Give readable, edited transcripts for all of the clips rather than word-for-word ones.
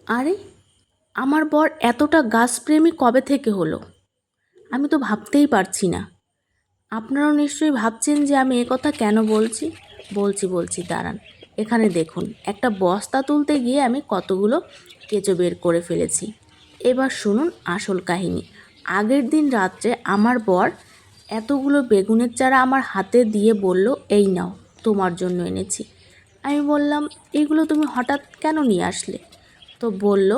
আরে, আমার বর এতটা গাছপ্রেমী কবে থেকে হলো? আমি তো ভাবতেই পারছি না। আপনারাও নিশ্চয়ই ভাবছেন যে আমি একথা কেন বলছি। বলছি দাঁড়ান। এখানে দেখুন, একটা বস্তা তুলতে গিয়ে আমি কতগুলো কেঁচো বের করে ফেলেছি। এবার শুনুন আসল কাহিনী। আগের দিন রাত্রে আমার বর এতগুলো বেগুনের চারা আমার হাতে দিয়ে বলল, এই নাও, তোমার জন্য এনেছি। আমি বললাম, এগুলো তুমি হঠাৎ কেন নিয়ে আসলে? তো বলল,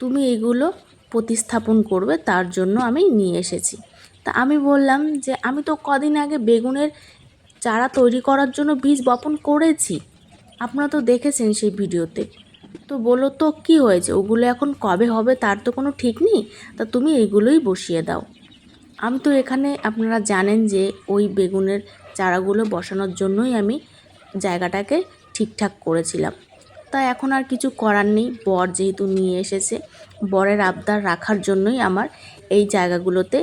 তুমি এগুলো প্রতিস্থাপন করবে, তার জন্য আমি নিয়ে এসেছি। তা আমি বললাম যে আমি তো কদিন আগে বেগুনের চারা তৈরি করার জন্য বীজ বপন করেছি, আপনারা তো দেখেছেন সেই ভিডিওতে। তো বললো, তো কী হয়েছে, ওগুলো এখন কবে হবে তার তো কোনো ঠিক নেই, তা তুমি এগুলোই বসিয়ে দাও। আমি তো এখানে, আপনারা জানেন যে ওই বেগুনের চারাগুলো বসানোর জন্যই আমি জায়গাটাকে ঠিকঠাক করেছিলাম। তা এখন আর কিছু করার নেই, বর যেহেতু নিয়ে এসেছে, বরের আবদার রাখার জন্যই আমার এই জায়গাগুলোতে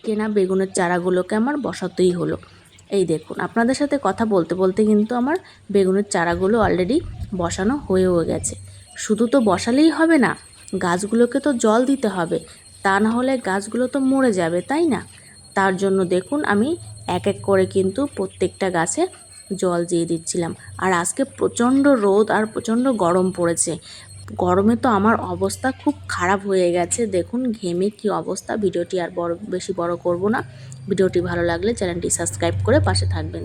কেনা বেগুনের চারাগুলোকে আমার বসাতেই হলো। এই দেখুন, আপনাদের সাথে কথা বলতে বলতে কিন্তু আমার বেগুনের চারাগুলো অলরেডি বসানো হয়েও গেছে। শুধু তো বসালেই হবে না, গাছগুলোকে তো জল দিতে হবে, তা না হলে গাছগুলো তো মরে যাবে, তাই না? তার জন্য দেখুন আমি এক এক করে কিন্তু প্রত্যেকটা গাছে জল দিয়ে দিচ্ছিলাম। আর আজকে প্রচণ্ড রোদ আর প্রচণ্ড গরম পড়েছে। গরমে তো আমার অবস্থা খুব খারাপ হয়ে গেছে, দেখুন ঘেমে কি অবস্থা। ভিডিওটি আর বেশি বড় করব না। ভিডিওটি ভালো লাগলে চ্যানেলটি সাবস্ক্রাইব করে পাশে থাকবেন।